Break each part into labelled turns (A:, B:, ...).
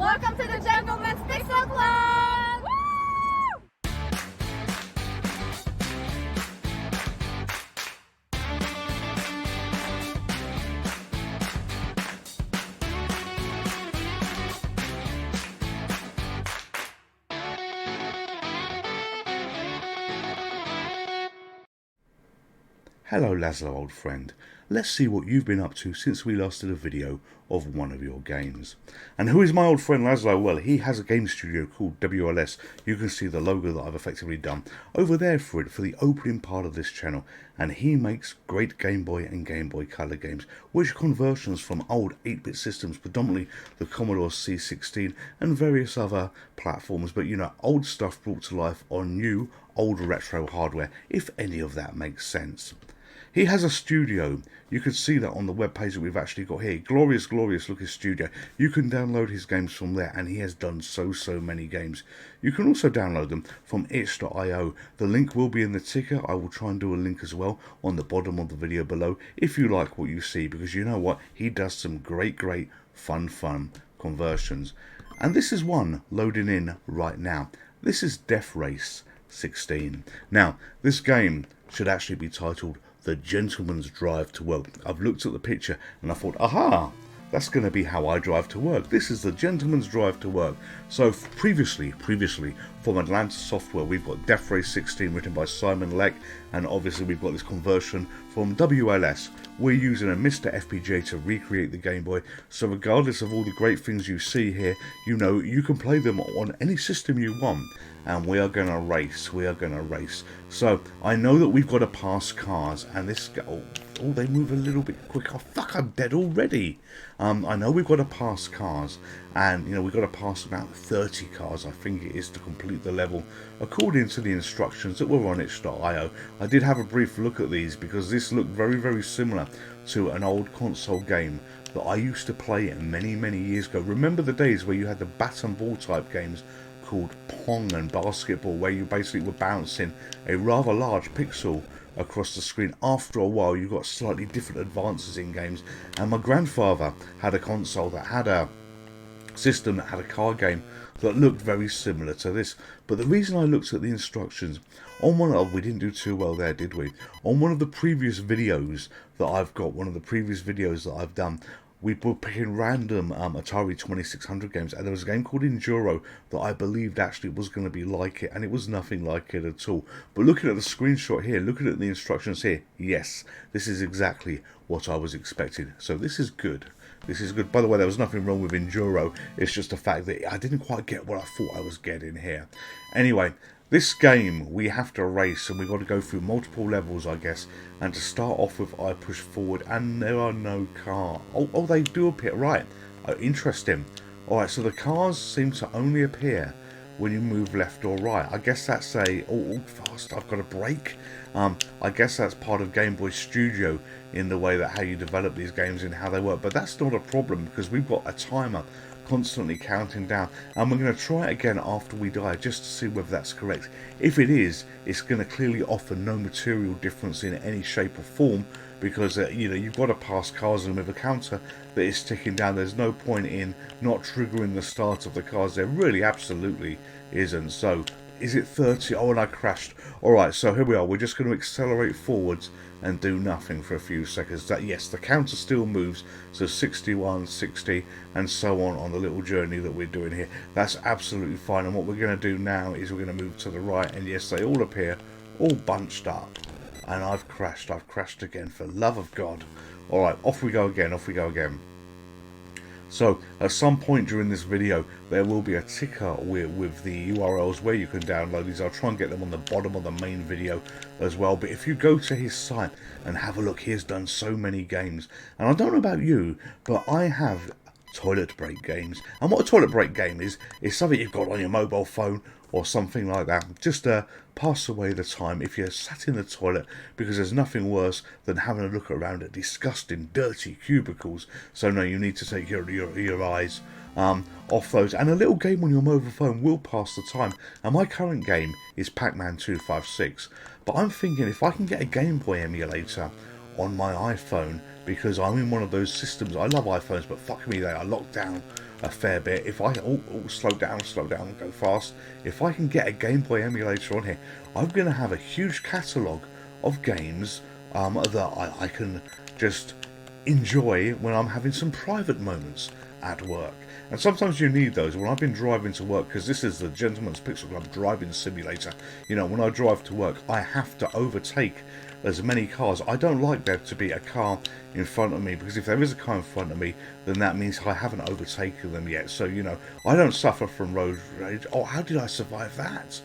A: Welcome to the Gentleman's Pixel Club! Woo!
B: Hello Laszlo, old friend. Let's see what you've been up to since we last did a video of one of your games. And who is my old friend Laszlo? Well, he has a game studio called WLS. You can see the logo that I've effectively done over there for it, for the opening part of this channel. And he makes great Game Boy and Game Boy Color games, which are conversions from old 8-bit systems, predominantly the Commodore C16 and various other platforms. But you know, old stuff brought to life on new, old retro hardware, if any of that makes sense. He has a studio. You can see that on the web page that we've actually got here. Glorious, glorious looking studio. You can download his games from there, and he has done so many games. You can also download them from itch.io. The link will be in the ticker. I will try and do a link as well on the bottom of the video below if you like what you see, because you know what? He does some great fun conversions. And this is one loading in right now. This is Death Race 16. Now, this game should actually be titled The Gentleman's Drive to Work. I've looked at the picture and I thought, aha, that's going to be how I drive to work. This is the Gentleman's Drive to Work. So previously from Atlanta Software, we've got Death Race 16 written by Simon Leck, and obviously we've got this conversion from WLS. We're using a MiSTer FPGA to recreate the Game Boy, so regardless of all the great things you see here, you know, you can play them on any system you want. And we are going to race. So I know that we've got to pass cars, and this they move a little bit quicker. Fuck, I'm dead already. I know we've got to pass cars, and you know, we've got to pass about 30 cars, I think it is, to complete the level according to the instructions that were on itch.io. I did have a brief look at these because this looked very similar to an old console game that I used to play many years ago. Remember the days where you had the bat and ball type games called Pong and Basketball, where you basically were bouncing a rather large pixel across the screen. After a while you got slightly different advances in games, and my grandfather had a console that had a system that had a car game that looked very similar to this. But the reason I looked at the instructions on we didn't do too well there, did we? On one of the previous videos that I've got, one of the previous videos that I've done, we were picking random Atari 2600 games, and there was a game called Enduro that I believed actually was going to be like it, and it was nothing like it at all. But looking at the screenshot here, looking at the instructions here, yes, this is exactly what I was expecting. So this is good. This is good. By the way, there was nothing wrong with Enduro. It's just the fact that I didn't quite get what I thought I was getting here. Anyway, this game, we have to race, and we've got to go through multiple levels, I guess. And to start off with, I push forward, and there are no cars. Oh, they do appear. Right. Oh, interesting. Alright, so the cars seem to only appear when you move left or right. I guess that's fast, I've got a brake. I guess that's part of Game Boy Studio in the way that how you develop these games and how they work. But that's not a problem, because we've got a timer constantly counting down, and we're going to try it again after we die just to see whether that's correct. If it is, it's going to clearly offer no material difference in any shape or form, because you know, you've got to pass cars, and with a counter that is ticking down, there's no point in not triggering the start of the cars. There really absolutely isn't. So is it 30? Oh, and I crashed. Alright, so here we are. We're just going to accelerate forwards and do nothing for a few seconds. Yes, the counter still moves, so 61, 60, and so on the little journey that we're doing here. That's absolutely fine, and what we're going to do now is we're going to move to the right, and yes, they all appear all bunched up. And I've crashed again, for the love of God. Alright, off we go again. So, at some point during this video, there will be a ticker with the URLs where you can download these. I'll try and get them on the bottom of the main video as well. But if you go to his site and have a look, he has done so many games. And I don't know about you, but I have toilet break games. And what a toilet break game is something you've got on your mobile phone or something like that, just to pass away the time if you're sat in the toilet, because there's nothing worse than having a look around at disgusting, dirty cubicles. So no, you need to take your eyes off those, and a little game on your mobile phone will pass the time. And my current game is Pac-Man 256, but I'm thinking if I can get a Game Boy emulator on my iPhone, because I'm in one of those systems. I love iPhones, but fuck me, they are locked down a fair bit. If I slow down, go fast. If I can get a Game Boy emulator on here, I'm going to have a huge catalogue of games that I can just enjoy when I'm having some private moments at work. And sometimes you need those. When I've been driving to work, because this is the Gentleman's Pixel Club driving simulator, you know, when I drive to work, I have to overtake as many cars. I don't like there to be a car in front of me, because if there is a car in front of me, then that means I haven't overtaken them yet. So, you know, I don't suffer from road rage. Oh, how did I survive that?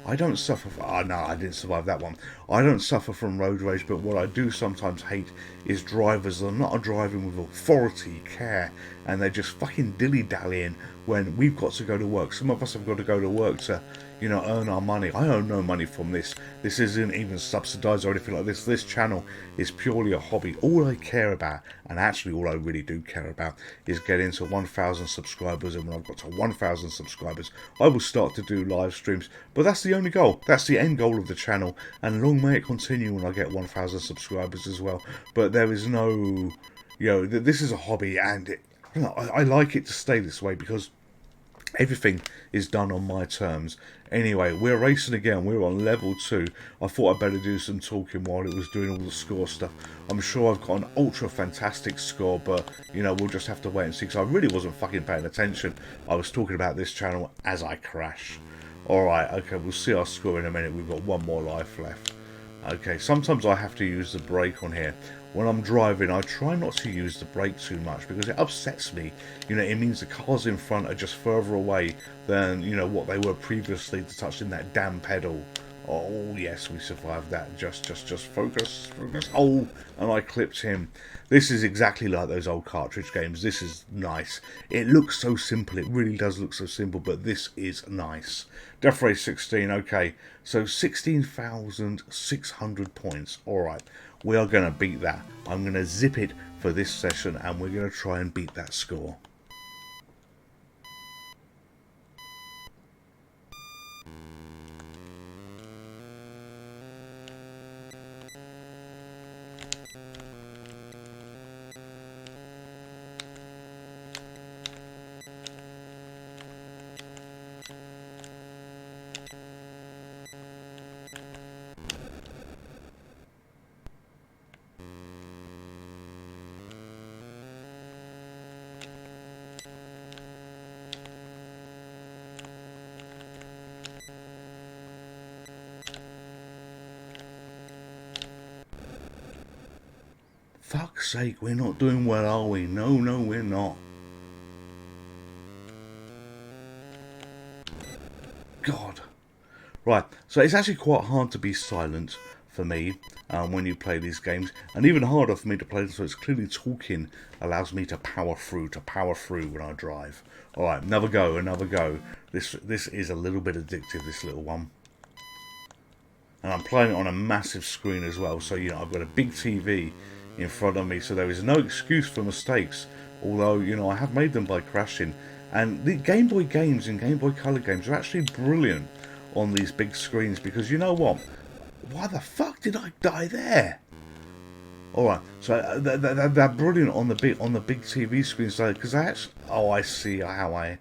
B: I don't suffer from... Oh, no, I didn't survive that one. I don't suffer from road rage, but what I do sometimes hate is drivers that are not driving with authority, care, and they're just fucking dilly-dallying when we've got to go to work. Some of us have got to go to work to, you know, earn our money. I earn no money from this. This isn't even subsidised or anything like this. This channel is purely a hobby. All I care about, and actually all I really do care about, is getting to 1,000 subscribers. And when I've got to 1,000 subscribers, I will start to do live streams. But that's the only goal. That's the end goal of the channel. And long may it continue when I get 1,000 subscribers as well. But there is no, you know, this is a hobby, and I like it to stay this way because everything is done on my terms. Anyway, we're racing again. We're on level 2. I thought I'd better do some talking while it was doing all the score stuff. I'm sure I've got an ultra fantastic score, but, you know, we'll just have to wait and see, because I really wasn't fucking paying attention. I was talking about this channel as I crash. Alright, okay, we'll see our score in a minute. We've got one more life left. Okay, sometimes I have to use the brake on here. When I'm driving, I try not to use the brake too much because it upsets me. You know, it means the cars in front are just further away than, you know, what they were previously to touching that damn pedal. Oh, yes, we survived that. Just focus. Oh, and I clipped him. This is exactly like those old cartridge games. This is nice. It looks so simple. It really does look so simple, but this is nice. Death Race 16, okay. So 16,600 points. Alright, we are going to beat that. I'm going to zip it for this session, and we're going to try and beat that score. Fuck's sake, we're not doing well, are we? No, we're not. God. Right, so it's actually quite hard to be silent for me when you play these games, and even harder for me to play them, so it's clearly talking allows me to power through when I drive. Alright, another go. This is a little bit addictive, this little one. And I'm playing it on a massive screen as well, so, you know, I've got a big TV in front of me, so there is no excuse for mistakes, although, you know, I have made them by crashing. And the Game Boy games and Game Boy Color games are actually brilliant on these big screens, because you know what? Why the fuck did I die there? Alright, so they're brilliant on the big TV screens, because I actually... Oh, I see how I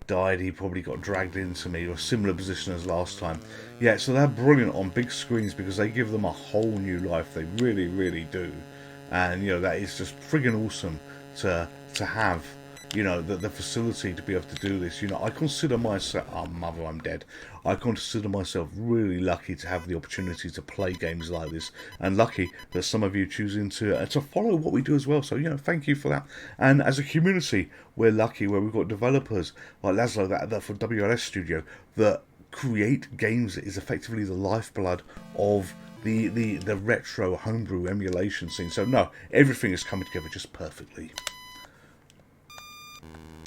B: died. He probably got dragged into me, or a similar position as last time. Yeah, so they're brilliant on big screens because they give them a whole new life. They really, really do. And, you know, that is just friggin' awesome to have, you know, the facility to be able to do this. You know, I consider myself... Oh, mother, I'm dead. I consider myself really lucky to have the opportunity to play games like this. And lucky that some of you choosing to follow what we do as well. So, you know, thank you for that. And as a community, we're lucky where we've got developers like Laszlo, that for WLS Studio, that create games that is effectively the lifeblood of the retro homebrew emulation scene. So no, everything is coming together just perfectly.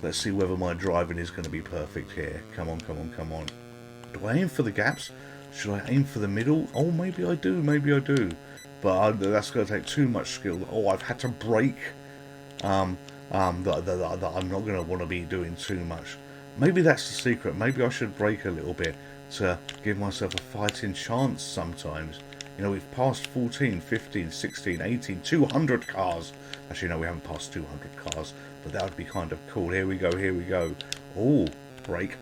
B: Let's see whether my driving is going to be perfect here. Come on. Do I aim for the gaps? Should I aim for the middle? Oh, maybe I do. But that's going to take too much skill. Oh, I've had to brake. That I'm not going to want to be doing too much. Maybe that's the secret. Maybe I should brake a little bit to give myself a fighting chance sometimes. You know, we've passed 14, 15, 16, 18, 200 cars. Actually, no, we haven't passed 200 cars. but that would be kind of cool. Here we go, here we go. Oh, brake.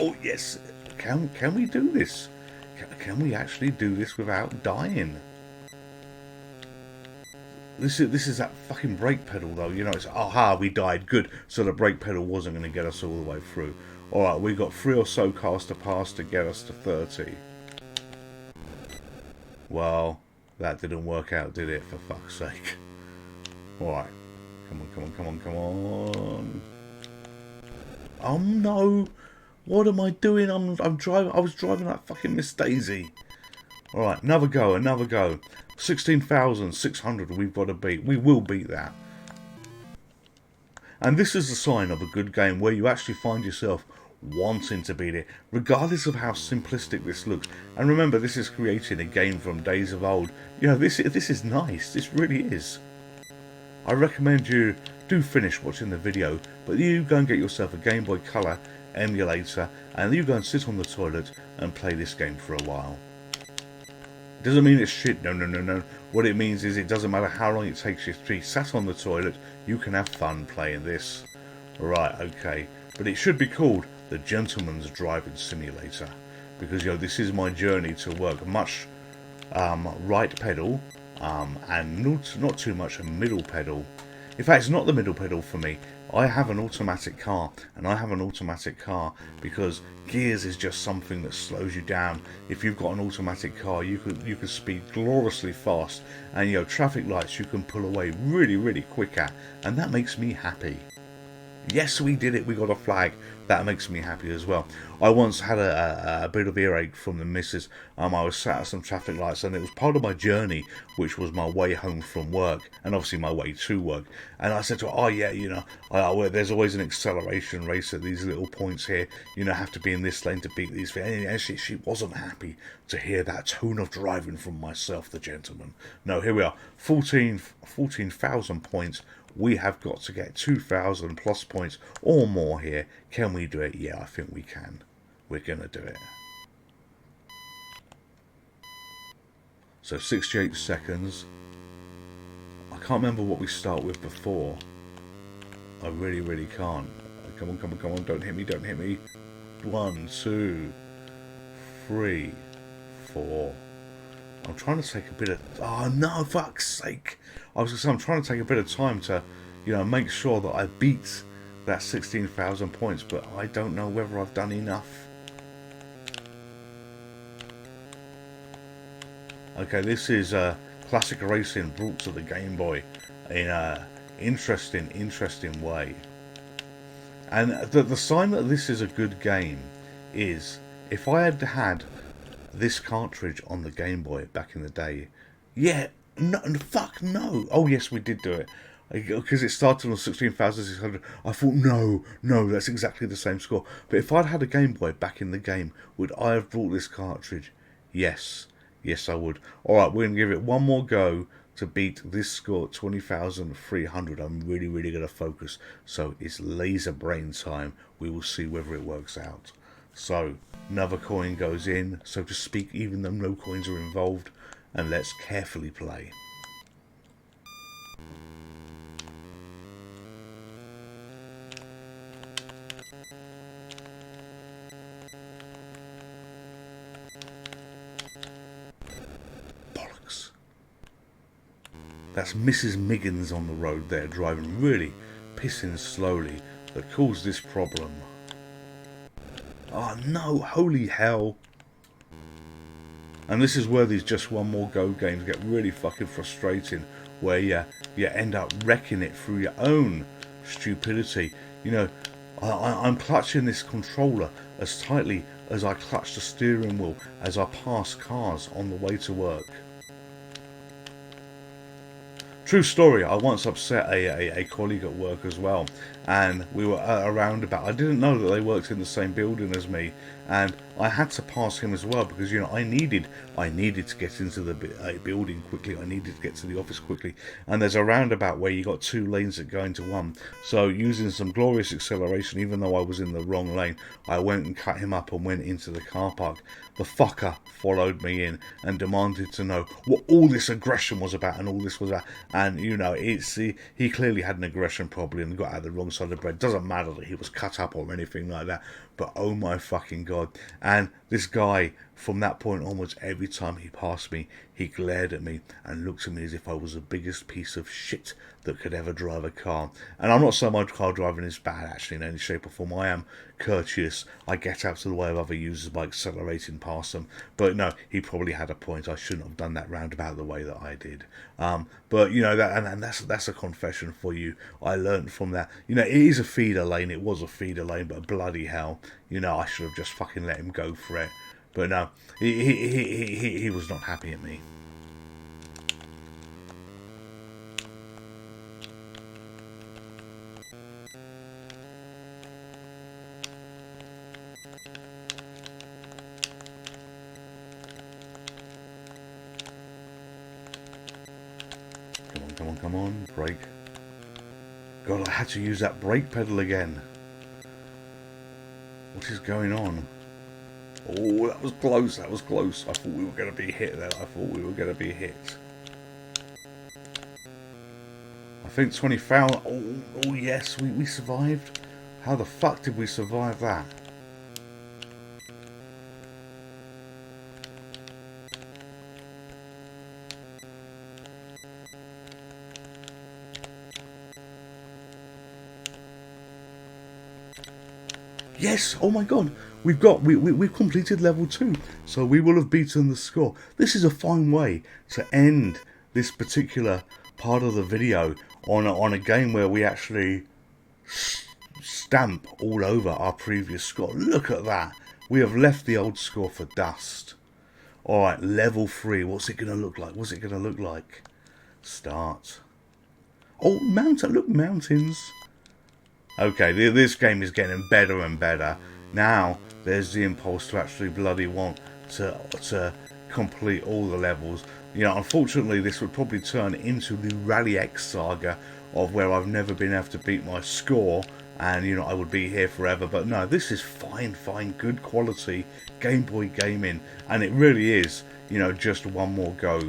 B: Oh yes, can we do this? Can we actually do this without dying? This is that fucking brake pedal though, you know. It's aha, we died, good. So the brake pedal wasn't going to get us all the way through. All right, we got 3 or so cars to pass to get us to 30. Well, that didn't work out, did it? For fuck's sake. All right, come on. Oh no. What am I doing? I'm driving. I was driving that fucking Miss Daisy. All right, another go. 16,600 we've got to beat. We will beat that. And this is a sign of a good game where you actually find yourself wanting to beat it, regardless of how simplistic this looks. And remember, this is creating a game from days of old. You know, this is nice. This really is. I recommend you do finish watching the video, but you go and get yourself a Game Boy Color emulator, and you go and sit on the toilet and play this game for a while. Doesn't mean it's shit, no. What it means is it doesn't matter how long it takes you to be sat on the toilet, you can have fun playing this. Right, okay, but it should be called the Gentleman's Driving Simulator, because, you know, this is my journey to work. Much right pedal, and not too much a middle pedal. In fact, it's not the middle pedal for me. I have an automatic car, and I have an automatic car because gears is just something that slows you down. If you've got an automatic car, you could speed gloriously fast, and, you know, traffic lights you can pull away really quick at, and that makes me happy. Yes, we did it. We got a flag. That makes me happy as well. I once had a bit of earache from the missus. I was sat at some traffic lights, and it was part of my journey, which was my way home from work, and obviously my way to work. And I said to her, "Oh yeah, you know, there's always an acceleration race at these little points here. You know, have to be in this lane to beat these." And she wasn't happy to hear that tone of driving from myself, the gentleman. No, here we are, 14,000 points. We have got to get 2,000 plus points or more here. Can we do it? Yeah, I think we can. We're going to do it. So 68 seconds. I can't remember what we start with before. I really can't. Come on. Don't hit me. 1, 2, 3, 4. I'm trying to take a bit of... Oh, no, fuck's sake. I was going to say, I'm trying to take a bit of time to, you know, make sure that I beat that 16,000 points, but I don't know whether I've done enough. Okay, this is classic racing brought to the Game Boy in a interesting way. And the sign that this is a good game is if I had had this cartridge on the Game Boy back in the day. Yeah, no, fuck no. Oh yes, we did do it. Because it started on 16,600. I thought, no, that's exactly the same score. But if I'd had a Game Boy back in the game, would I have brought this cartridge? Yes, I would. Alright, we're going to give it one more go to beat this score, 20,300. I'm really going to focus. So it's laser brain time. We will see whether it works out. So, another coin goes in, so to speak, even though no coins are involved, and let's carefully play. Bollocks. That's Mrs. Miggins on the road there, driving really pissing slowly, that caused this problem. Oh no, holy hell. And this is where these just one more go games get really fucking frustrating, where you end up wrecking it through your own stupidity. You know, I'm clutching this controller as tightly as I clutch the steering wheel as I pass cars on the way to work. True story, I once upset a colleague at work as well, and we were at a roundabout. I didn't know that they worked in the same building as me, and I had to pass him as well because, you know, I needed to get into the building quickly. I needed to get to the office quickly, and there's a roundabout where you got 2 lanes that go into one. So using some glorious acceleration, even though I was in the wrong lane, I went and cut him up and went into the car park. The fucker followed me in and demanded to know what all this aggression was about and all this was about. And, you know, he clearly had an aggression problem and got out the wrong side of the bread. Doesn't matter that he was cut up or anything like that, but oh my fucking god. And this guy, from that point onwards, every time he passed me, he glared at me and looked at me as if I was the biggest piece of shit that could ever drive a car. And I'm not so much car driving is bad, actually, in any shape or form. I am courteous. I get out of the way of other users by accelerating past them. But no, he probably had a point. I shouldn't have done that roundabout the way that I did. But, you know, that's a confession for you. I learned from that. You know, it is a feeder lane. It was a feeder lane, but bloody hell, you know, I should have just fucking let him go for it. But no, he was not happy at me. Come on, brake. God, I had to use that brake pedal again. What is going on? Oh, that was close, that was close. I thought we were going to be hit there. I think 20 foul. Oh yes, we survived. How the fuck did we survive that? Yes! Oh my god! We've completed level 2, so we will have beaten the score. This is a fine way to end this particular part of the video on a game where we actually stamp all over our previous score. Look at that! We have left the old score for dust. Alright, level 3. What's it going to look like? What's it going to look like? Start. Oh, mountain! Look, mountains! Okay, this game is getting better and better. Now, there's the impulse to actually bloody want to complete all the levels. You know, unfortunately, this would probably turn into the Rally X saga of where I've never been able to beat my score, and, you know, I would be here forever. But no, this is fine, good quality Game Boy gaming, and it really is, you know, just one more go.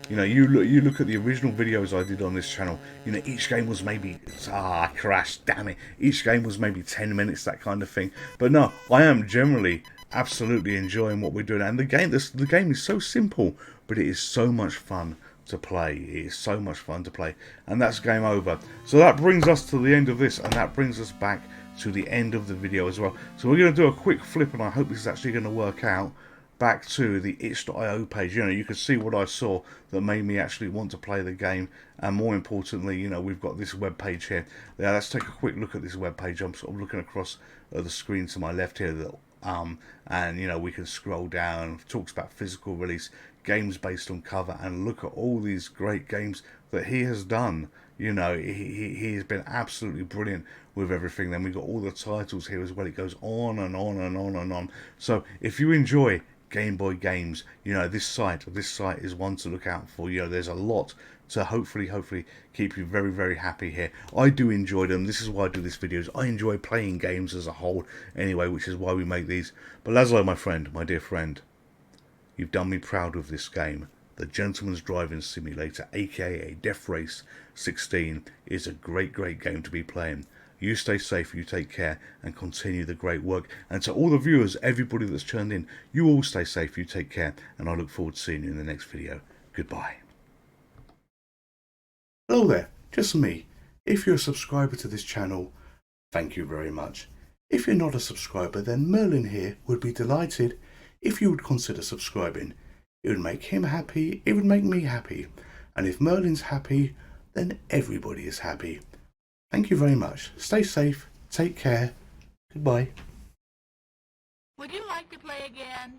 B: You know, you look at the original videos I did on this channel, you know, each game was maybe, I crashed, damn it, each game was maybe 10 minutes, that kind of thing. But no, I am generally absolutely enjoying what we're doing, and the game is so simple, but it is so much fun to play. It is so much fun to play, and that's game over. So that brings us to the end of this, and that brings us back to the end of the video as well. So we're going to do a quick flip, and I hope this is actually going to work out, back to the itch.io page. You know, you can see what I saw that made me actually want to play the game, and more importantly, you know, we've got this web page here. Now let's take a quick look at this web page. I'm sort of looking across the screen to my left here, and you know, we can scroll down. It talks about physical release, games based on cover, and look at all these great games that he has done. You know, he has been absolutely brilliant with everything. Then we've got all the titles here as well. It goes on and on and on and on. So if you enjoy Game Boy games, you know, this site is one to look out for. You know, there's a lot to hopefully keep you very happy here. I do enjoy them. This is why I do these videos. I enjoy playing games as a whole anyway, which is why we make these. But Laszlo, my friend, my dear friend, you've done me proud with this game. The Gentleman's Driving Simulator, aka Death Race 16, is a great game to be playing. You stay safe, you take care, and continue the great work. And to all the viewers, everybody that's turned in, you all stay safe, you take care, and I look forward to seeing you in the next video. Goodbye. Hello there, just me. If you're a subscriber to this channel, thank you very much. If you're not a subscriber, then Merlin here would be delighted if you would consider subscribing. It would make him happy, it would make me happy. And if Merlin's happy, then everybody is happy. Thank you very much. Stay safe. Take care. Goodbye.
A: Would you like to play again?